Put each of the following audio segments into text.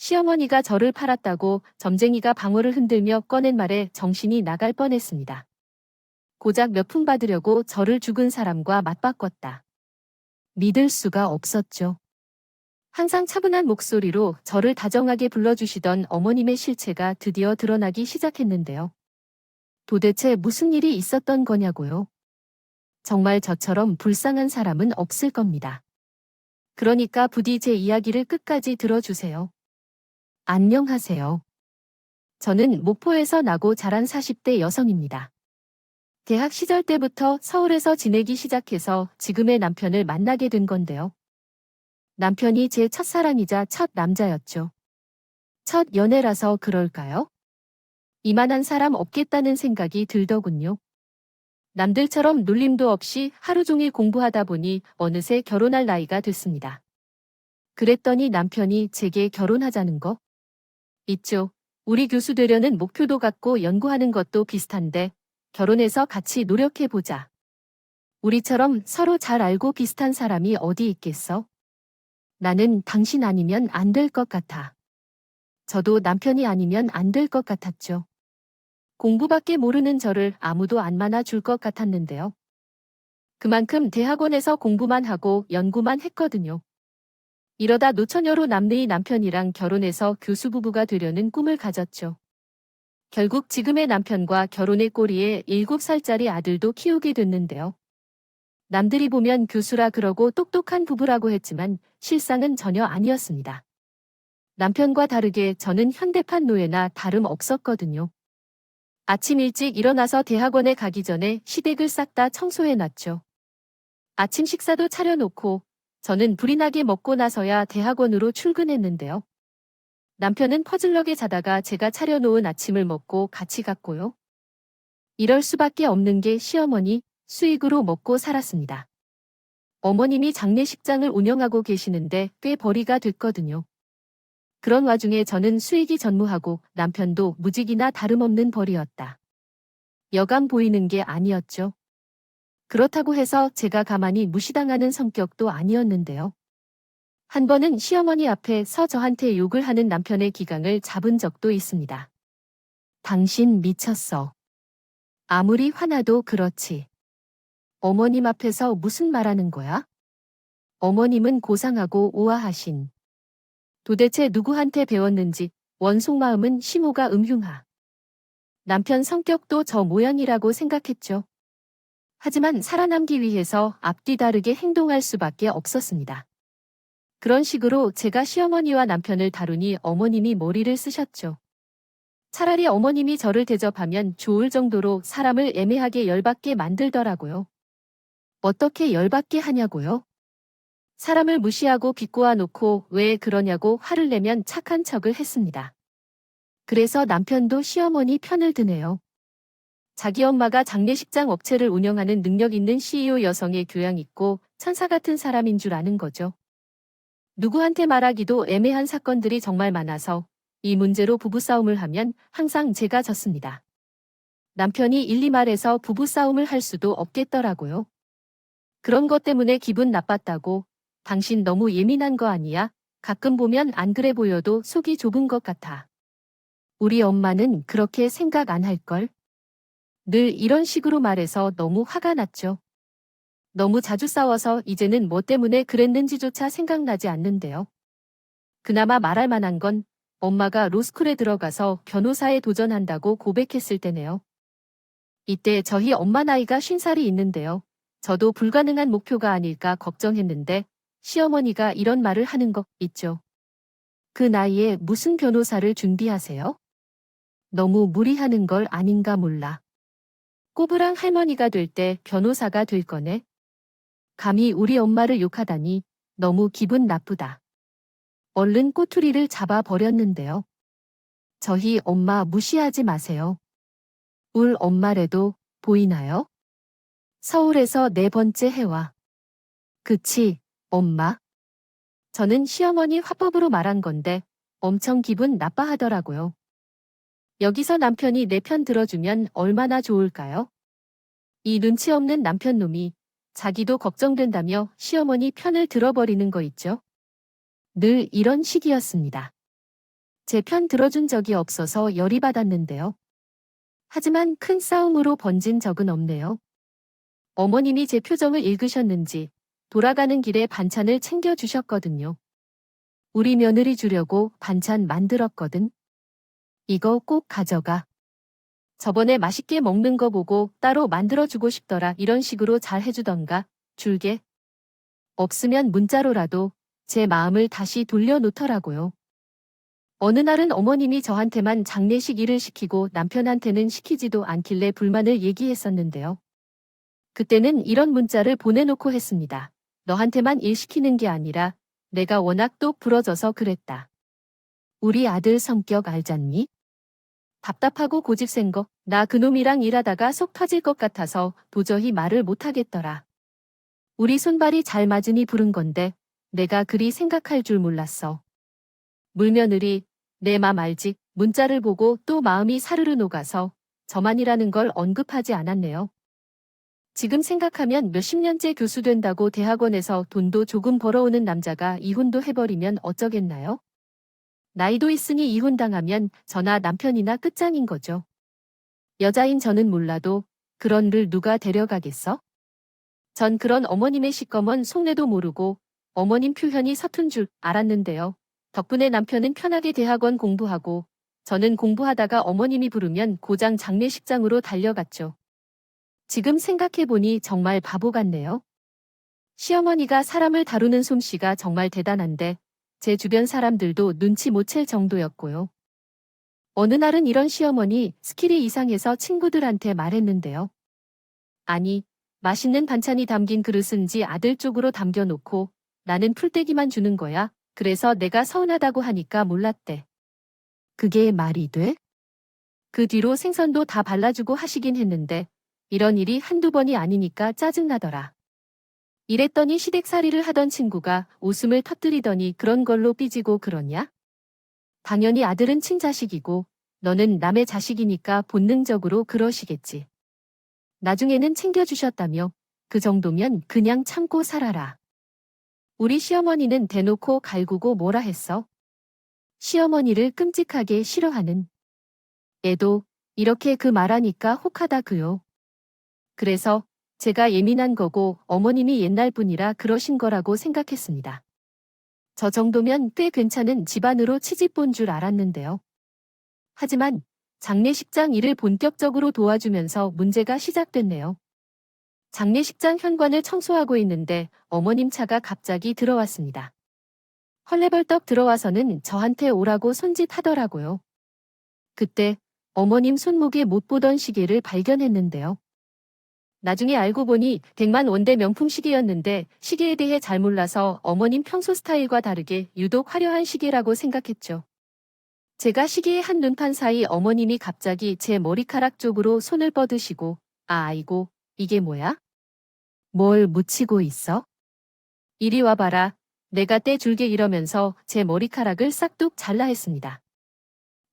시어머니가 저를 팔았다고 점쟁이가 방울을 흔들며 꺼낸 말에 정신이 나갈 뻔했습니다. 고작 몇 푼 받으려고 저를 죽은 사람과 맞바꿨다. 믿을 수가 없었죠. 항상 차분한 목소리로 저를 다정하게 불러주시던 어머님의 실체가 드디어 드러나기 시작했는데요. 도대체 무슨 일이 있었던 거냐고요? 정말 저처럼 불쌍한 사람은 없을 겁니다. 그러니까 부디 제 이야기를 끝까지 들어주세요. 안녕하세요. 저는 목포에서 나고 자란 40대 여성입니다. 대학 시절 때부터 서울에서 지내기 시작해서 지금의 남편을 만나게 된 건데요. 남편이 제 첫사랑이자 첫 남자였죠. 첫 연애라서 그럴까요? 이만한 사람 없겠다는 생각이 들더군요. 남들처럼 놀림도 없이 하루 종일 공부하다 보니 어느새 결혼할 나이가 됐습니다. 그랬더니 남편이 제게 결혼하자는 거? 있죠. 우리 교수 되려는 목표도 같고 연구하는 것도 비슷한데 결혼해서 같이 노력해보자. 우리처럼 서로 잘 알고 비슷한 사람이 어디 있겠어? 나는 당신 아니면 안 될 것 같아. 저도 남편이 아니면 안 될 것 같았죠. 공부밖에 모르는 저를 아무도 안 만나줄 것 같았는데요. 그만큼 대학원에서 공부만 하고 연구만 했거든요. 이러다 노처녀로 남는 남편이랑 결혼해서 교수 부부가 되려는 꿈을 가졌죠. 결국 지금의 남편과 결혼의 꼬리에 7살짜리 아들도 키우게 됐는데요. 남들이 보면 교수라 그러고 똑똑한 부부라고 했지만 실상은 전혀 아니었습니다. 남편과 다르게 저는 현대판 노예나 다름 없었거든요. 아침 일찍 일어나서 대학원에 가기 전에 시댁을 싹 다 청소해놨죠. 아침 식사도 차려놓고 저는 불이 나게 먹고 나서야 대학원으로 출근했는데요. 남편은 퍼즐럭에 자다가 제가 차려놓은 아침을 먹고 같이 갔고요. 이럴 수밖에 없는 게 시어머니 수익으로 먹고 살았습니다. 어머님이 장례식장을 운영하고 계시는데 꽤 벌이가 됐거든요. 그런 와중에 저는 수익이 전무하고 남편도 무직이나 다름없는 벌이었다. 여간 보이는 게 아니었죠. 그렇다고 해서 제가 가만히 무시당하는 성격도 아니었는데요. 한 번은 시어머니 앞에서 저한테 욕을 하는 남편의 기강을 잡은 적도 있습니다. 당신 미쳤어. 아무리 화나도 그렇지. 어머님 앞에서 무슨 말하는 거야? 어머님은 고상하고 우아하신. 도대체 누구한테 배웠는지 원속마음은 심호가 음흉하. 남편 성격도 저 모양이라고 생각했죠. 하지만 살아남기 위해서 앞뒤 다르게 행동할 수밖에 없었습니다. 그런 식으로 제가 시어머니와 남편을 다루니 어머님이 머리를 쓰셨죠. 차라리 어머님이 저를 대접하면 좋을 정도로 사람을 애매하게 열받게 만들더라고요. 어떻게 열받게 하냐고요? 사람을 무시하고 비꼬아 놓고 왜 그러냐고 화를 내면 착한 척을 했습니다. 그래서 남편도 시어머니 편을 드네요. 자기 엄마가 장례식장 업체를 운영하는 능력 있는 CEO 여성의 교양 있고 천사 같은 사람인 줄 아는 거죠. 누구한테 말하기도 애매한 사건들이 정말 많아서 이 문제로 부부싸움을 하면 항상 제가 졌습니다. 남편이 일리 말해서 부부싸움을 할 수도 없겠더라고요. 그런 것 때문에 기분 나빴다고 당신 너무 예민한 거 아니야? 가끔 보면 안 그래 보여도 속이 좁은 것 같아. 우리 엄마는 그렇게 생각 안 할걸? 늘 이런 식으로 말해서 너무 화가 났죠. 너무 자주 싸워서 이제는 뭐 때문에 그랬는지조차 생각나지 않는데요. 그나마 말할 만한 건 엄마가 로스쿨에 들어가서 변호사에 도전한다고 고백했을 때네요. 이때 저희 엄마 나이가 50살이 있는데요. 저도 불가능한 목표가 아닐까 걱정했는데 시어머니가 이런 말을 하는 거 있죠. 그 나이에 무슨 변호사를 준비하세요? 너무 무리하는 걸 아닌가 몰라. 꼬부랑 할머니가 될 때 변호사가 될 거네. 감히 우리 엄마를 욕하다니 너무 기분 나쁘다. 얼른 꼬투리를 잡아 버렸는데요. 저희 엄마 무시하지 마세요. 울 엄마래도 보이나요? 서울에서 4번째 해와. 그치, 엄마? 저는 시어머니 화법으로 말한 건데 엄청 기분 나빠하더라고요. 여기서 남편이 내 편 들어주면 얼마나 좋을까요? 이 눈치 없는 남편 놈이 자기도 걱정된다며 시어머니 편을 들어버리는 거 있죠? 늘 이런 식이었습니다. 제 편 들어준 적이 없어서 열이 받았는데요. 하지만 큰 싸움으로 번진 적은 없네요. 어머님이 제 표정을 읽으셨는지 돌아가는 길에 반찬을 챙겨주셨거든요. 우리 며느리 주려고 반찬 만들었거든. 이거 꼭 가져가. 저번에 맛있게 먹는 거 보고 따로 만들어주고 싶더라. 이런 식으로 잘 해주던가. 줄게. 없으면 문자로라도 제 마음을 다시 돌려놓더라고요. 어느 날은 어머님이 저한테만 장례식 일을 시키고 남편한테는 시키지도 않길래 불만을 얘기했었는데요. 그때는 이런 문자를 보내놓고 했습니다. 너한테만 일 시키는 게 아니라 내가 워낙 똑 부러져서 그랬다. 우리 아들 성격 알잖니? 답답하고 고집센 거. 나 그놈이랑 일하다가 속 터질 것 같아서 도저히 말을 못하겠더라. 우리 손발이 잘 맞으니 부른 건데 내가 그리 생각할 줄 몰랐어. 물며느리, 내 맘 알지? 문자를 보고 또 마음이 사르르 녹아서 저만이라는 걸 언급하지 않았네요. 지금 생각하면 몇십 년째 교수 된다고 대학원에서 돈도 조금 벌어오는 남자가 이혼도 해버리면 어쩌겠나요? 나이도 있으니 이혼당하면 저나 남편이나 끝장인 거죠. 여자인 저는 몰라도 그런 를 누가 데려가겠어? 전 그런 어머님의 시꺼먼 속내도 모르고 어머님 표현이 서툰 줄 알았는데요. 덕분에 남편은 편하게 대학원 공부하고 저는 공부하다가 어머님이 부르면 고장 장례식장으로 달려갔죠. 지금 생각해보니 정말 바보 같네요. 시어머니가 사람을 다루는 솜씨가 정말 대단한데 제 주변 사람들도 눈치 못 챌 정도였고요. 어느 날은 이런 시어머니 스킬이 이상해서 친구들한테 말했는데요. 아니, 맛있는 반찬이 담긴 그릇은지 아들 쪽으로 담겨놓고 나는 풀떼기만 주는 거야. 그래서 내가 서운하다고 하니까 몰랐대. 그게 말이 돼? 그 뒤로 생선도 다 발라주고 하시긴 했는데 이런 일이 한두 번이 아니니까 짜증나더라. 이랬더니 시댁살이를 하던 친구가 웃음을 터뜨리더니 그런 걸로 삐지고 그러냐? 당연히 아들은 친자식이고 너는 남의 자식이니까 본능적으로 그러시겠지. 나중에는 챙겨주셨다며 그 정도면 그냥 참고 살아라. 우리 시어머니는 대놓고 갈구고 뭐라 했어? 시어머니를 끔찍하게 싫어하는 애도 이렇게 그 말하니까 혹하다 그요. 그래서 제가 예민한 거고 어머님이 옛날 분이라 그러신 거라고 생각했습니다. 저 정도면 꽤 괜찮은 집안으로 치집 본 줄 알았는데요. 하지만 장례식장 일을 본격적으로 도와주면서 문제가 시작됐네요. 장례식장 현관을 청소하고 있는데 어머님 차가 갑자기 들어왔습니다. 헐레벌떡 들어와서는 저한테 오라고 손짓하더라고요. 그때 어머님 손목에 못 보던 시계를 발견했는데요. 나중에 알고 보니 100만 원대 명품 시계였는데 시계에 대해 잘 몰라서 어머님 평소 스타일과 다르게 유독 화려한 시계라고 생각했죠. 제가 시계의 한 눈판 사이 어머님이 갑자기 제 머리카락 쪽으로 손을 뻗으시고 아이고 이게 뭐야? 뭘 묻히고 있어? 이리 와봐라. 내가 떼줄게 이러면서 제 머리카락을 싹둑 잘라 했습니다.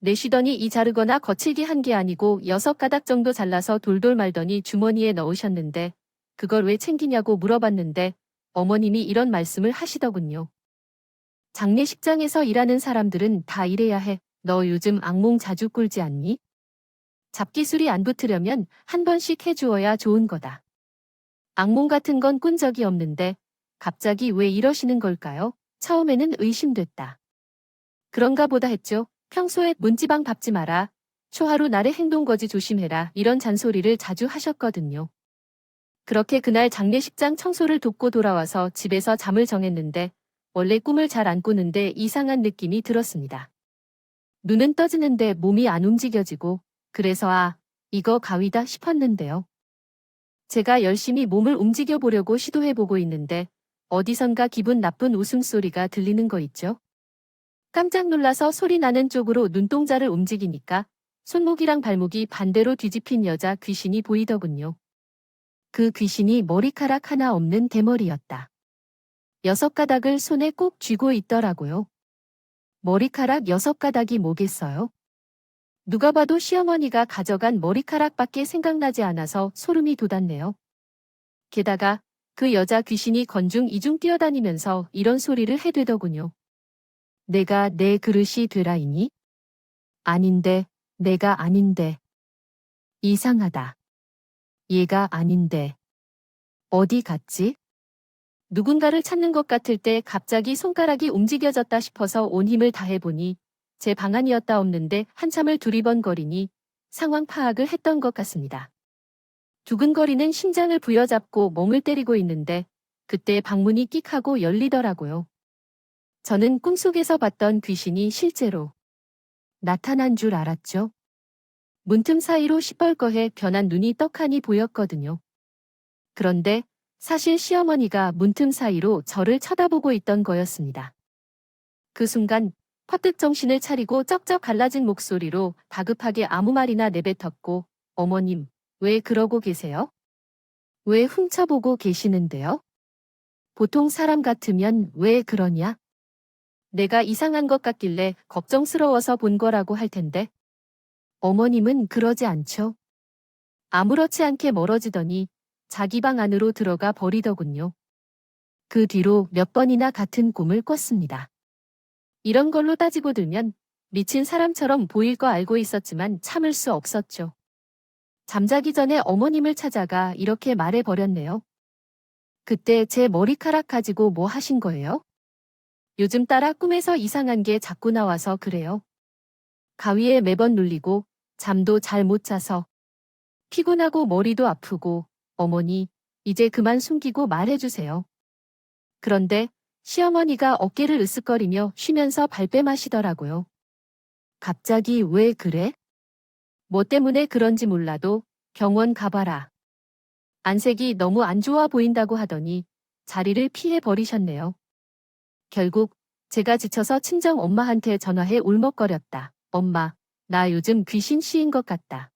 내쉬더니 이 자르거나 거칠게 한 게 아니고 6가닥 정도 잘라서 돌돌 말더니 주머니에 넣으셨는데 그걸 왜 챙기냐고 물어봤는데 어머님이 이런 말씀을 하시더군요. 장례식장에서 일하는 사람들은 다 이래야 해. 너 요즘 악몽 자주 꿀지 않니? 잡기술이 안 붙으려면 한 번씩 해주어야 좋은 거다. 악몽 같은 건 꾼 적이 없는데 갑자기 왜 이러시는 걸까요? 처음에는 의심됐다. 그런가 보다 했죠. 평소에 문지방 밟지 마라. 초하루 날의 행동거지 조심해라. 이런 잔소리를 자주 하셨거든요. 그렇게 그날 장례식장 청소를 돕고 돌아와서 집에서 잠을 정했는데 원래 꿈을 잘 안 꾸는데 이상한 느낌이 들었습니다. 눈은 떠지는데 몸이 안 움직여지고 그래서 이거 가위다 싶었는데요. 제가 열심히 몸을 움직여 보려고 시도해보고 있는데 어디선가 기분 나쁜 웃음소리가 들리는 거 있죠? 깜짝 놀라서 소리 나는 쪽으로 눈동자를 움직이니까 손목이랑 발목이 반대로 뒤집힌 여자 귀신이 보이더군요. 그 귀신이 머리카락 하나 없는 대머리였다. 6가닥을 손에 꼭 쥐고 있더라고요. 머리카락 6가닥이 뭐겠어요? 누가 봐도 시어머니가 가져간 머리카락밖에 생각나지 않아서 소름이 돋았네요. 게다가 그 여자 귀신이 건중 이중 뛰어다니면서 이런 소리를 해대더군요. 내가 내 그릇이 되라이니? 아닌데, 내가 아닌데. 이상하다. 얘가 아닌데. 어디 갔지? 누군가를 찾는 것 같을 때 갑자기 손가락이 움직여졌다 싶어서 온 힘을 다해보니 제 방안이었다옵는데 한참을 두리번거리니 상황 파악을 했던 것 같습니다. 두근거리는 심장을 부여잡고 멍을 때리고 있는데 그때 방문이 끽 하고 열리더라고요. 저는 꿈속에서 봤던 귀신이 실제로 나타난 줄 알았죠. 문틈 사이로 시뻘겋게 변한 눈이 떡하니 보였거든요. 그런데 사실 시어머니가 문틈 사이로 저를 쳐다보고 있던 거였습니다. 그 순간 퍼뜩 정신을 차리고 쩍쩍 갈라진 목소리로 다급하게 아무 말이나 내뱉었고, 어머님, 왜 그러고 계세요? 왜 훔쳐보고 계시는데요? 보통 사람 같으면 왜 그러냐? 내가 이상한 것 같길래 걱정스러워서 본 거라고 할 텐데. 어머님은 그러지 않죠. 아무렇지 않게 멀어지더니 자기 방 안으로 들어가 버리더군요. 그 뒤로 몇 번이나 같은 꿈을 꿨습니다. 이런 걸로 따지고 들면 미친 사람처럼 보일 거 알고 있었지만 참을 수 없었죠. 잠자기 전에 어머님을 찾아가 이렇게 말해버렸네요. 그때 제 머리카락 가지고 뭐 하신 거예요? 요즘 따라 꿈에서 이상한 게 자꾸 나와서 그래요. 가위에 매번 눌리고 잠도 잘 못 자서 피곤하고 머리도 아프고 어머니 이제 그만 숨기고 말해주세요. 그런데 시어머니가 어깨를 으쓱거리며 쉬면서 발뺌하시더라고요. 갑자기 왜 그래? 뭐 때문에 그런지 몰라도 병원 가봐라. 안색이 너무 안 좋아 보인다고 하더니 자리를 피해 버리셨네요. 결국 제가 지쳐서 친정 엄마한테 전화해 울먹거렸다. 엄마, 나 요즘 귀신 씌인 것 같다.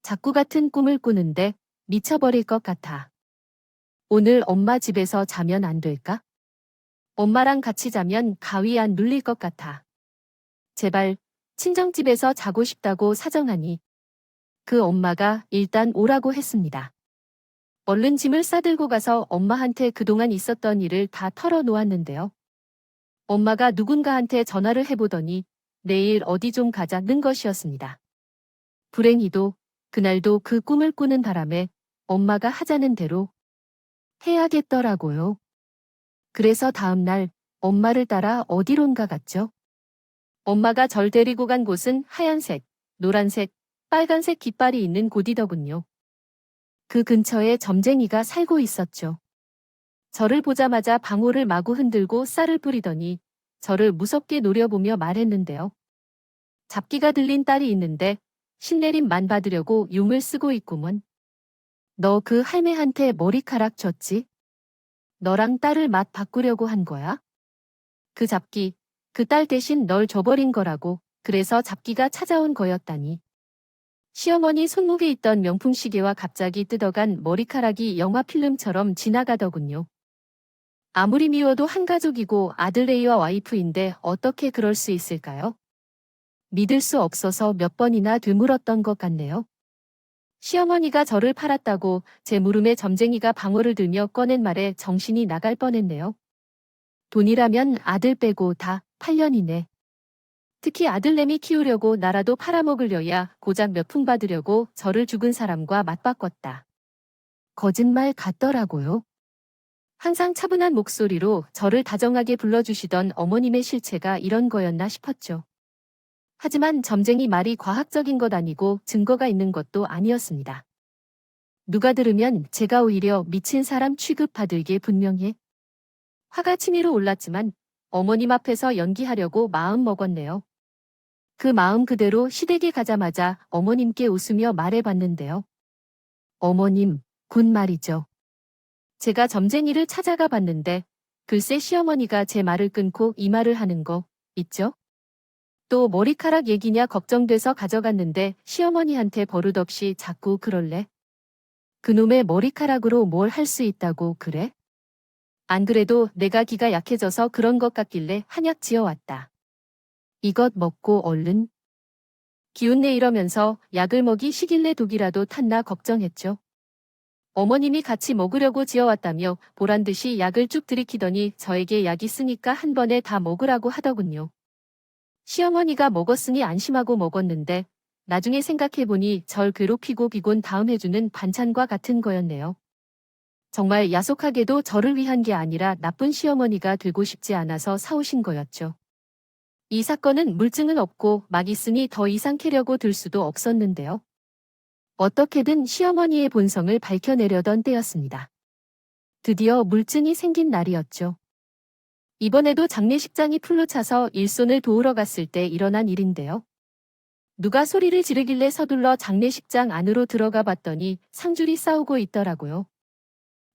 자꾸 같은 꿈을 꾸는데 미쳐버릴 것 같아. 오늘 엄마 집에서 자면 안 될까? 엄마랑 같이 자면 가위 안 눌릴 것 같아. 제발 친정집에서 자고 싶다고 사정하니 그 엄마가 일단 오라고 했습니다. 얼른 짐을 싸들고 가서 엄마한테 그동안 있었던 일을 다 털어놓았는데요. 엄마가 누군가한테 전화를 해보더니 내일 어디 좀 가자는 것이었습니다. 불행히도 그날도 그 꿈을 꾸는 바람에 엄마가 하자는 대로 해야겠더라고요. 그래서 다음날 엄마를 따라 어디론가 갔죠. 엄마가 절 데리고 간 곳은 하얀색, 노란색, 빨간색 깃발이 있는 곳이더군요. 그 근처에 점쟁이가 살고 있었죠. 저를 보자마자 방울을 마구 흔들고 쌀을 뿌리더니 저를 무섭게 노려보며 말했는데요. 잡기가 들린 딸이 있는데 신내림만 받으려고 용을 쓰고 있구먼. 너 그 할매한테 머리카락 줬지? 너랑 딸을 맛 바꾸려고 한 거야? 그 잡기, 그 딸 대신 널 줘버린 거라고. 그래서 잡기가 찾아온 거였다니. 시어머니 손목에 있던 명품 시계와 갑자기 뜯어간 머리카락이 영화 필름처럼 지나가더군요. 아무리 미워도 한 가족이고 아들레이와 와이프인데 어떻게 그럴 수 있을까요? 믿을 수 없어서 몇 번이나 되물었던 것 같네요. 시어머니가 저를 팔았다고 제 물음에 점쟁이가 방울을 들며 꺼낸 말에 정신이 나갈 뻔했네요. 돈이라면 아들 빼고 다 8년이네. 특히 아들내미 키우려고 나라도 팔아먹으려야 고작 몇 푼 받으려고 저를 죽은 사람과 맞바꿨다. 거짓말 같더라고요. 항상 차분한 목소리로 저를 다정하게 불러주시던 어머님의 실체가 이런 거였나 싶었죠. 하지만 점쟁이 말이 과학적인 것 아니고 증거가 있는 것도 아니었습니다. 누가 들으면 제가 오히려 미친 사람 취급받을게 분명해. 화가 치밀어 올랐지만 어머님 앞에서 연기하려고 마음 먹었네요. 그 마음 그대로 시댁에 가자마자 어머님께 웃으며 말해봤는데요. 어머님, 군 말이죠. 제가 점쟁이를 찾아가 봤는데 글쎄 시어머니가 제 말을 끊고 이 말을 하는 거 있죠? 또 머리카락 얘기냐 걱정돼서 가져갔는데 시어머니한테 버릇없이 자꾸 그럴래? 그놈의 머리카락으로 뭘 할 수 있다고 그래? 안 그래도 내가 기가 약해져서 그런 것 같길래 한약 지어왔다. 이것 먹고 얼른. 기운내 이러면서 약을 먹이 시길래 독이라도 탔나 걱정했죠. 어머님이 같이 먹으려고 지어왔다며 보란듯이 약을 쭉 들이키더니 저에게 약 있으니까 한 번에 다 먹으라고 하더군요. 시어머니가 먹었으니 안심하고 먹었는데 나중에 생각해보니 절 괴롭히고 비곤 다음 해주는 반찬과 같은 거였네요. 정말 야속하게도 저를 위한 게 아니라 나쁜 시어머니가 되고 싶지 않아서 사오신 거였죠. 이 사건은 물증은 없고 막 있으니 더 이상 캐려고 들 수도 없었는데요. 어떻게든 시어머니의 본성을 밝혀내려던 때였습니다. 드디어 물증이 생긴 날이었죠. 이번에도 장례식장이 풀로 차서 일손을 도우러 갔을 때 일어난 일인데요. 누가 소리를 지르길래 서둘러 장례식장 안으로 들어가 봤더니 상줄이 싸우고 있더라고요.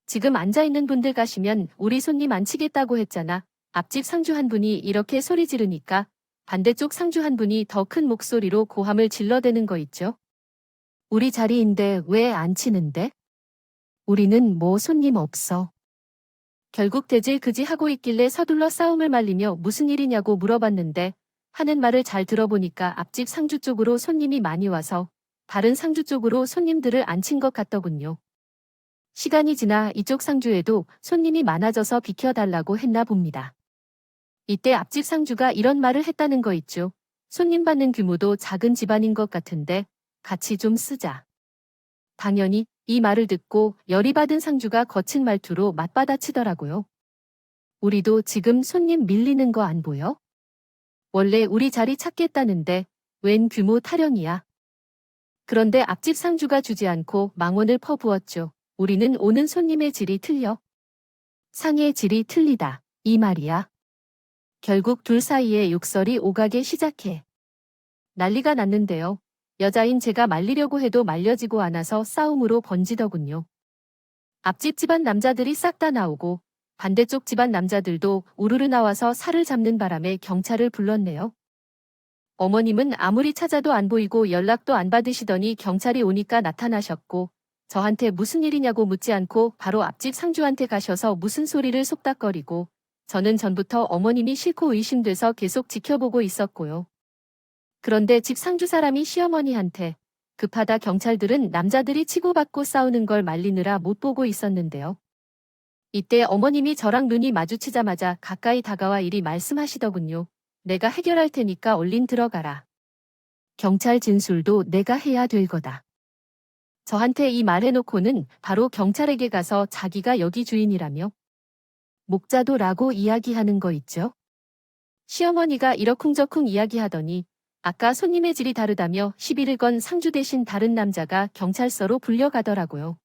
지금 앉아있는 분들 가시면 우리 손님 안 치겠다고 했잖아. 앞집 상주 한 분이 이렇게 소리 지르니까 반대쪽 상주 한 분이 더 큰 목소리로 고함을 질러대는 거 있죠. 우리 자리인데 왜 안 치는데? 우리는 뭐 손님 없어. 결국 대질그지 하고 있길래 서둘러 싸움을 말리며 무슨 일이냐고 물어봤는데 하는 말을 잘 들어보니까 앞집 상주 쪽으로 손님이 많이 와서 다른 상주 쪽으로 손님들을 앉힌 것 같더군요. 시간이 지나 이쪽 상주에도 손님이 많아져서 비켜달라고 했나 봅니다. 이때 앞집 상주가 이런 말을 했다는 거 있죠. 손님 받는 규모도 작은 집안인 것 같은데 같이 좀 쓰자. 당연히 이 말을 듣고 열이 받은 상주가 거친 말투로 맞받아치더라고요. 우리도 지금 손님 밀리는 거 안 보여? 원래 우리 자리 찾겠다는데 웬 규모 타령이야. 그런데 앞집 상주가 주지 않고 망언을 퍼부었죠. 우리는 오는 손님의 질이 틀려. 상의 질이 틀리다. 이 말이야. 결국 둘 사이에 욕설이 오가기 시작해. 난리가 났는데요. 여자인 제가 말리려고 해도 말려지고 않아서 싸움으로 번지더군요. 앞집 집안 남자들이 싹 다 나오고 반대쪽 집안 남자들도 우르르 나와서 살을 잡는 바람에 경찰을 불렀네요. 어머님은 아무리 찾아도 안 보이고 연락도 안 받으시더니 경찰이 오니까 나타나셨고 저한테 무슨 일이냐고 묻지 않고 바로 앞집 상주한테 가셔서 무슨 소리를 속닥거리고 저는 전부터 어머님이 싫고 의심돼서 계속 지켜보고 있었고요. 그런데 집 상주 사람이 시어머니한테 급하다 경찰들은 남자들이 치고받고 싸우는 걸 말리느라 못 보고 있었는데요. 이때 어머님이 저랑 눈이 마주치자마자 가까이 다가와 이리 말씀하시더군요. 내가 해결할 테니까 얼른 들어가라. 경찰 진술도 내가 해야 될 거다. 저한테 이 말 해놓고는 바로 경찰에게 가서 자기가 여기 주인이라며 목자도라고 이야기하는 거 있죠. 시어머니가 이러쿵저쿵 이야기하더니 아까 손님의 질이 다르다며 시비를 건 상주 대신 다른 남자가 경찰서로 불려가더라고요.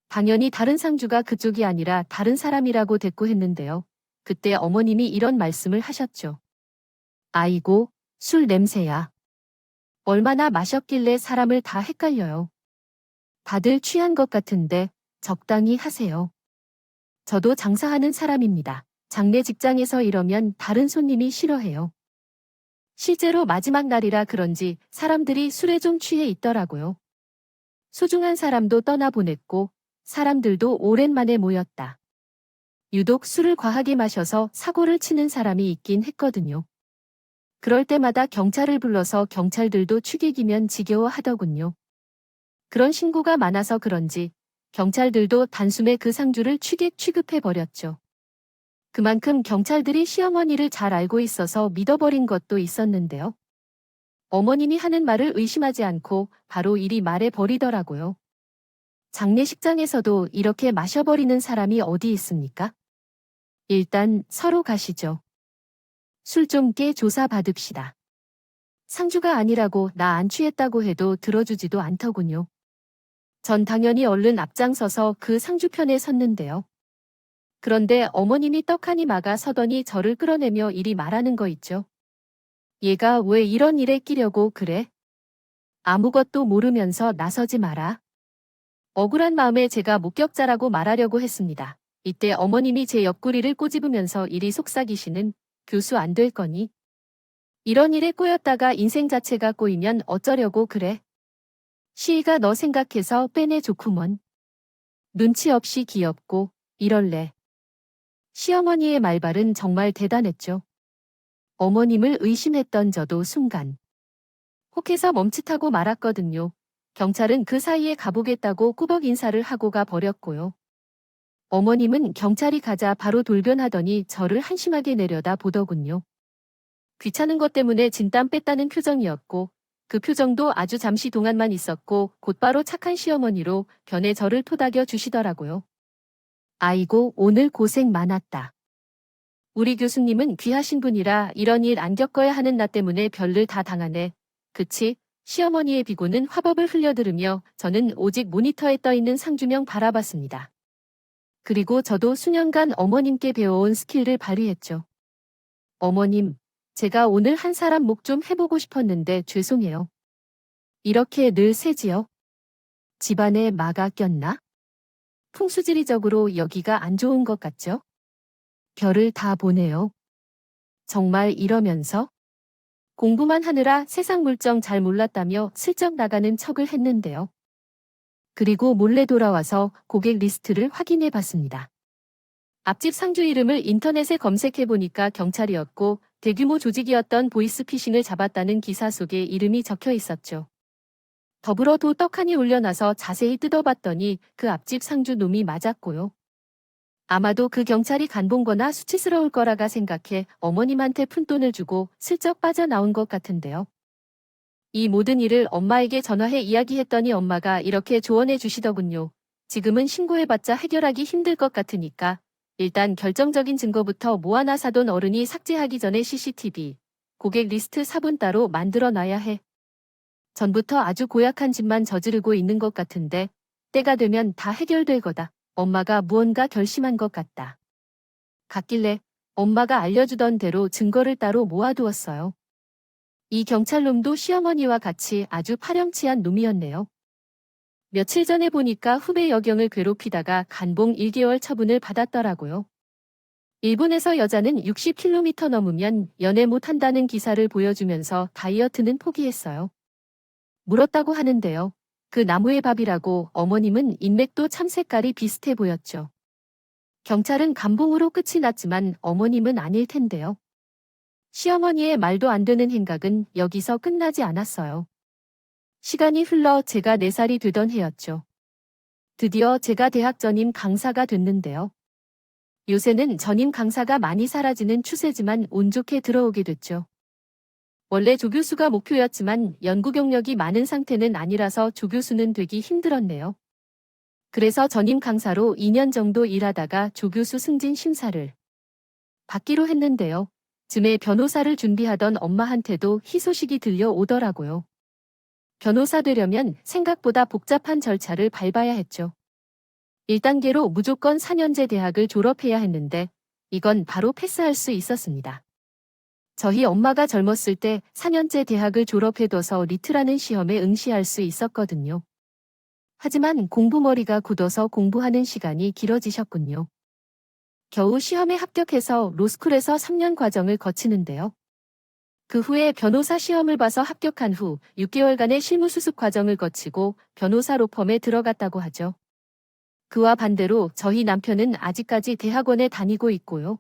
당연히 다른 상주가 그쪽이 아니라 다른 사람이라고 대꾸했는데요. 그때 어머님이 이런 말씀을 하셨죠. 아이고, 술 냄새야. 얼마나 마셨길래 사람을 다 헷갈려요. 다들 취한 것 같은데 적당히 하세요. 저도 장사하는 사람입니다. 장례 직장에서 이러면 다른 손님이 싫어해요. 실제로 마지막 날이라 그런지 사람들이 술에 좀 취해 있더라고요. 소중한 사람도 떠나보냈고 사람들도 오랜만에 모였다. 유독 술을 과하게 마셔서 사고를 치는 사람이 있긴 했거든요. 그럴 때마다 경찰을 불러서 경찰들도 취객이면 지겨워하더군요. 그런 신고가 많아서 그런지 경찰들도 단숨에 그 상주를 취객 취급해버렸죠. 그만큼 경찰들이 시어머니를 잘 알고 있어서 믿어버린 것도 있었는데요. 어머님이 하는 말을 의심하지 않고 바로 이리 말해버리더라고요. 장례식장에서도 이렇게 마셔버리는 사람이 어디 있습니까? 일단 서로 가시죠. 술 좀 깨 조사받읍시다. 상주가 아니라고 나 안 취했다고 해도 들어주지도 않더군요. 전 당연히 얼른 앞장서서 그 상주 편에 섰는데요. 그런데 어머님이 떡하니 막아 서더니 저를 끌어내며 이리 말하는 거 있죠. 얘가 왜 이런 일에 끼려고 그래? 아무것도 모르면서 나서지 마라. 억울한 마음에 제가 목격자라고 말하려고 했습니다. 이때 어머님이 제 옆구리를 꼬집으면서 이리 속삭이시는 교수 안 될 거니? 이런 일에 꼬였다가 인생 자체가 꼬이면 어쩌려고 그래? 시희가 너 생각해서 빼내 좋구먼. 눈치 없이 귀엽고 이럴래. 시어머니의 말발은 정말 대단했죠. 어머님을 의심했던 저도 순간 혹해서 멈칫하고 말았거든요. 경찰은 그 사이에 가보겠다고 꾸벅 인사를 하고 가 버렸고요. 어머님은 경찰이 가자 바로 돌변하더니 저를 한심하게 내려다 보더군요. 귀찮은 것 때문에 진땀 뺐다는 표정이었고 그 표정도 아주 잠시 동안만 있었고 곧바로 착한 시어머니로 견해 저를 토닥여 주시더라고요. 아이고 오늘 고생 많았다. 우리 교수님은 귀하신 분이라 이런 일 안 겪어야 하는 나 때문에 별일 다 당하네. 그치? 시어머니의 비고는 화법을 흘려들으며 저는 오직 모니터에 떠있는 상주명 바라봤습니다. 그리고 저도 수년간 어머님께 배워온 스킬을 발휘했죠. 어머님, 제가 오늘 한 사람 목 좀 해보고 싶었는데 죄송해요. 이렇게 늘 세지요? 집안에 마가 꼈나? 풍수지리적으로 여기가 안 좋은 것 같죠? 별을 다 보네요. 정말 이러면서? 공부만 하느라 세상 물정 잘 몰랐다며 슬쩍 나가는 척을 했는데요. 그리고 몰래 돌아와서 고객 리스트를 확인해 봤습니다. 앞집 상주 이름을 인터넷에 검색해 보니까 경찰이었고 대규모 조직이었던 보이스피싱을 잡았다는 기사 속에 이름이 적혀 있었죠. 더불어 도 떡하니 올려놔서 자세히 뜯어봤더니 그 앞집 상주 놈이 맞았고요. 아마도 그 경찰이 간본거나 수치스러울 거라가 생각해 어머님한테 푼돈을 주고 슬쩍 빠져나온 것 같은데요. 이 모든 일을 엄마에게 전화해 이야기했더니 엄마가 이렇게 조언해 주시더군요. 지금은 신고해봤자 해결하기 힘들 것 같으니까 일단 결정적인 증거부터 모아놔 사돈 어른이 삭제하기 전에 CCTV, 고객 리스트 사본 따로 만들어 놔야 해. 전부터 아주 고약한 짓만 저지르고 있는 것 같은데 때가 되면 다 해결될 거다. 엄마가 무언가 결심한 것 같다. 같길래 엄마가 알려주던 대로 증거를 따로 모아두었어요. 이 경찰놈도 시어머니와 같이 아주 파렴치한 놈이었네요. 며칠 전에 보니까 후배 여경을 괴롭히다가 간봉 1개월 처분을 받았더라고요. 일본에서 여자는 60km 넘으면 연애 못한다는 기사를 보여주면서 다이어트는 포기했어요. 물었다고 하는데요. 그 나무의 밥이라고 어머님은 인맥도 참 색깔이 비슷해 보였죠. 경찰은 감봉으로 끝이 났지만 어머님은 아닐 텐데요. 시어머니의 말도 안 되는 행각은 여기서 끝나지 않았어요. 시간이 흘러 제가 4살이 되던 해였죠. 드디어 제가 대학 전임 강사가 됐는데요. 요새는 전임 강사가 많이 사라지는 추세지만 운 좋게 들어오게 됐죠. 원래 조교수가 목표였지만 연구 경력이 많은 상태는 아니라서 조교수는 되기 힘들었네요. 그래서 전임 강사로 2년 정도 일하다가 조교수 승진 심사를 받기로 했는데요. 즈음에 변호사를 준비하던 엄마한테도 희소식이 들려오더라고요. 변호사 되려면 생각보다 복잡한 절차를 밟아야 했죠. 1단계로 무조건 4년제 대학을 졸업해야 했는데 이건 바로 패스할 수 있었습니다. 저희 엄마가 젊었을 때 4년제 대학을 졸업해둬서 리트라는 시험에 응시할 수 있었거든요. 하지만 공부머리가 굳어서 공부하는 시간이 길어지셨군요. 겨우 시험에 합격해서 로스쿨에서 3년 과정을 거치는데요. 그 후에 변호사 시험을 봐서 합격한 후 6개월간의 실무수습 과정을 거치고 변호사 로펌에 들어갔다고 하죠. 그와 반대로 저희 남편은 아직까지 대학원에 다니고 있고요.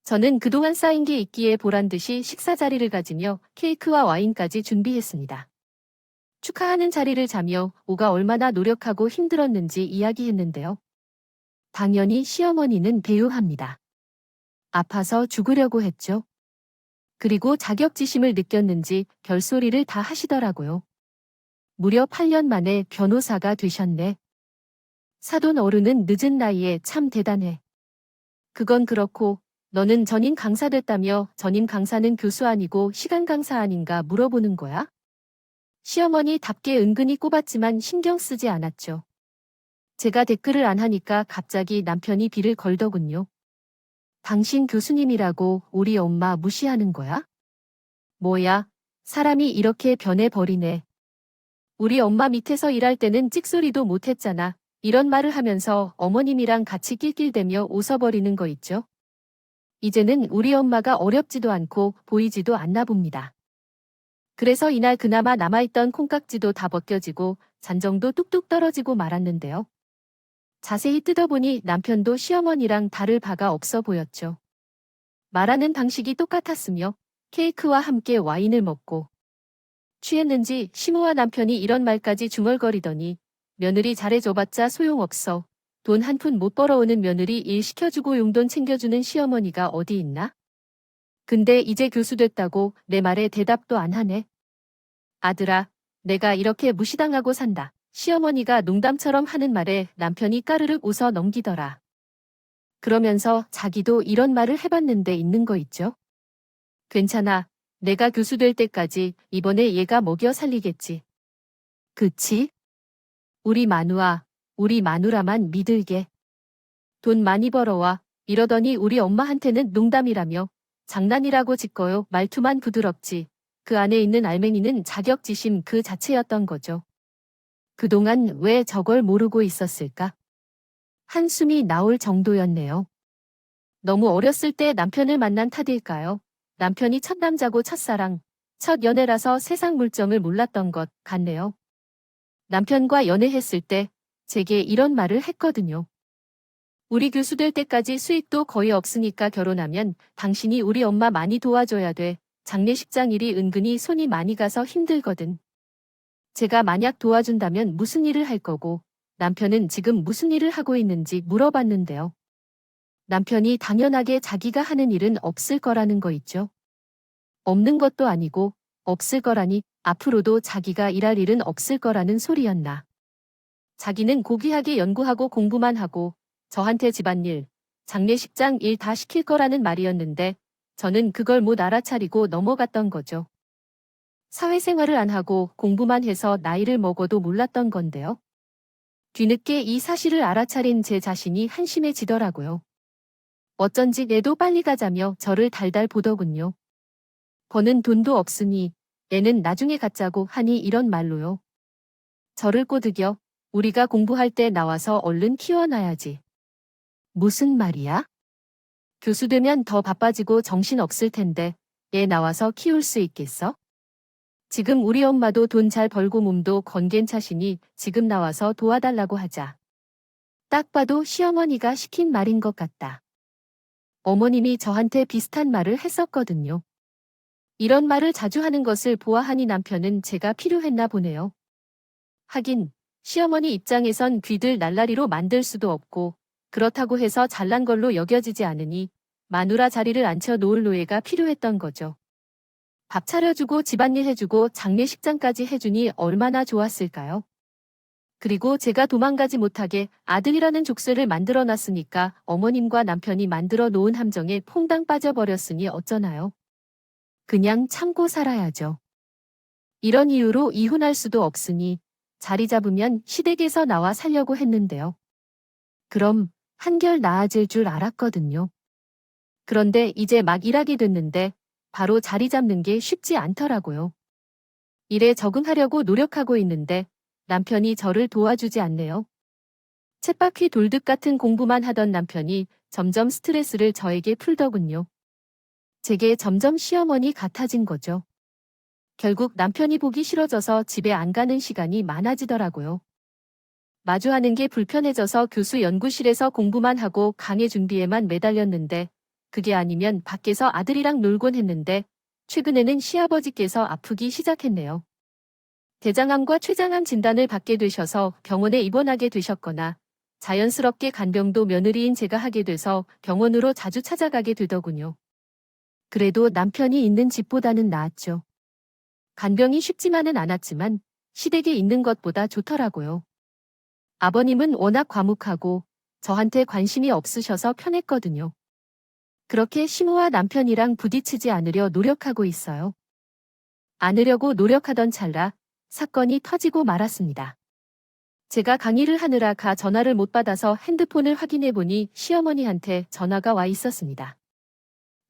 저는 그동안 쌓인 게 있기에 보란듯이 식사 자리를 가지며 케이크와 와인까지 준비했습니다. 축하하는 자리를 자며 오가 얼마나 노력하고 힘들었는지 이야기했는데요. 당연히 시어머니는 배우합니다. 아파서 죽으려고 했죠. 그리고 자격지심을 느꼈는지 별소리를 다 하시더라고요. 무려 8년 만에 변호사가 되셨네. 사돈 어른은 늦은 나이에 참 대단해. 그건 그렇고 너는 전임 강사 됐다며 전임 강사는 교수 아니고 시간 강사 아닌가 물어보는 거야? 시어머니답게 은근히 꼽았지만 신경 쓰지 않았죠. 제가 댓글을 안 하니까 갑자기 남편이 비를 걸더군요. 당신 교수님이라고 우리 엄마 무시하는 거야? 뭐야, 사람이 이렇게 변해버리네. 우리 엄마 밑에서 일할 때는 찍소리도 못했잖아. 이런 말을 하면서 어머님이랑 같이 낄낄대며 웃어버리는 거 있죠? 이제는 우리 엄마가 어렵지도 않고 보이지도 않나 봅니다. 그래서 이날 그나마 남아있던 콩깍지도 다 벗겨지고 잔정도 뚝뚝 떨어지고 말았는데요. 자세히 뜯어보니 남편도 시어머니랑 다를 바가 없어 보였죠. 말하는 방식이 똑같았으며 케이크와 함께 와인을 먹고 취했는지 시모와 남편이 이런 말까지 중얼거리더니 며느리 잘해줘봤자 소용없어. 돈 한 푼 못 벌어오는 며느리 일 시켜주고 용돈 챙겨주는 시어머니가 어디 있나? 근데 이제 교수 됐다고 내 말에 대답도 안 하네. 아들아, 내가 이렇게 무시당하고 산다. 시어머니가 농담처럼 하는 말에 남편이 까르륵 웃어 넘기더라. 그러면서 자기도 이런 말을 해봤는데 있는 거 있죠? 괜찮아. 내가 교수 될 때까지 이번에 얘가 먹여 살리겠지. 그치? 우리 마누아, 우리 마누라만 믿을게. 돈 많이 벌어와. 이러더니 우리 엄마한테는 농담이라며 장난이라고 짓거요. 말투만 부드럽지. 그 안에 있는 알맹이는 자격지심 그 자체였던 거죠. 그동안 왜 저걸 모르고 있었을까? 한숨이 나올 정도였네요. 너무 어렸을 때 남편을 만난 탓일까요? 남편이 첫 남자고 첫사랑, 첫 연애라서 세상 물정을 몰랐던 것 같네요. 남편과 연애했을 때 제게 이런 말을 했거든요. 우리 교수 될 때까지 수익도 거의 없으니까 결혼하면 당신이 우리 엄마 많이 도와줘야 돼. 장례식장 일이 은근히 손이 많이 가서 힘들거든. 제가 만약 도와준다면 무슨 일을 할 거고 남편은 지금 무슨 일을 하고 있는지 물어봤는데요. 남편이 당연하게 자기가 하는 일은 없을 거라는 거 있죠. 없는 것도 아니고 없을 거라니 앞으로도 자기가 일할 일은 없을 거라는 소리였나. 자기는 고귀하게 연구하고 공부만 하고 저한테 집안일, 장례식장 일 다 시킬 거라는 말이었는데 저는 그걸 못 알아차리고 넘어갔던 거죠. 사회생활을 안 하고 공부만 해서 나이를 먹어도 몰랐던 건데요. 뒤늦게 이 사실을 알아차린 제 자신이 한심해지더라고요. 어쩐지 애도 빨리 가자며 저를 달달 보더군요. 버는 돈도 없으니 애는 나중에 갖자고 하니 이런 말로요. 저를 꼬드겨 우리가 공부할 때 나와서 얼른 키워놔야지. 무슨 말이야? 교수 되면 더 바빠지고 정신 없을 텐데 애 나와서 키울 수 있겠어? 지금 우리 엄마도 돈 잘 벌고 몸도 건겐차시니 지금 나와서 도와달라고 하자. 딱 봐도 시어머니가 시킨 말인 것 같다. 어머님이 저한테 비슷한 말을 했었거든요. 이런 말을 자주 하는 것을 보아하니 남편은 제가 필요했나 보네요. 하긴 시어머니 입장에선 귀들 날라리로 만들 수도 없고 그렇다고 해서 잘난 걸로 여겨지지 않으니 마누라 자리를 앉혀 놓을 노예가 필요했던 거죠. 밥 차려주고 집안일 해주고 장례식장까지 해주니 얼마나 좋았을까요? 그리고 제가 도망가지 못하게 아들이라는 족쇄를 만들어놨으니까 어머님과 남편이 만들어 놓은 함정에 퐁당 빠져버렸으니 어쩌나요? 그냥 참고 살아야죠. 이런 이유로 이혼할 수도 없으니 자리 잡으면 시댁에서 나와 살려고 했는데요. 그럼 한결 나아질 줄 알았거든요. 그런데 이제 막 일하게 됐는데 바로 자리 잡는 게 쉽지 않더라고요. 일에 적응하려고 노력하고 있는데 남편이 저를 도와주지 않네요. 쳇바퀴 돌듯 같은 공부만 하던 남편이 점점 스트레스를 저에게 풀더군요. 제게 점점 시어머니 같아진 거죠. 결국 남편이 보기 싫어져서 집에 안 가는 시간이 많아지더라고요. 마주하는 게 불편해져서 교수 연구실에서 공부만 하고 강의 준비에만 매달렸는데 그게 아니면 밖에서 아들이랑 놀곤 했는데 최근에는 시아버지께서 아프기 시작했네요. 대장암과 췌장암 진단을 받게 되셔서 병원에 입원하게 되셨거나 자연스럽게 간병도 며느리인 제가 하게 돼서 병원으로 자주 찾아가게 되더군요. 그래도 남편이 있는 집보다는 나았죠. 간병이 쉽지만은 않았지만 시댁에 있는 것보다 좋더라고요. 아버님은 워낙 과묵하고 저한테 관심이 없으셔서 편했거든요. 그렇게 시모와 남편이랑 부딪히지 않으려 노력하고 있어요. 않으려고 노력하던 찰나 사건이 터지고 말았습니다. 제가 강의를 하느라 전화를 못 받아서 핸드폰을 확인해 보니 시어머니한테 전화가 와 있었습니다.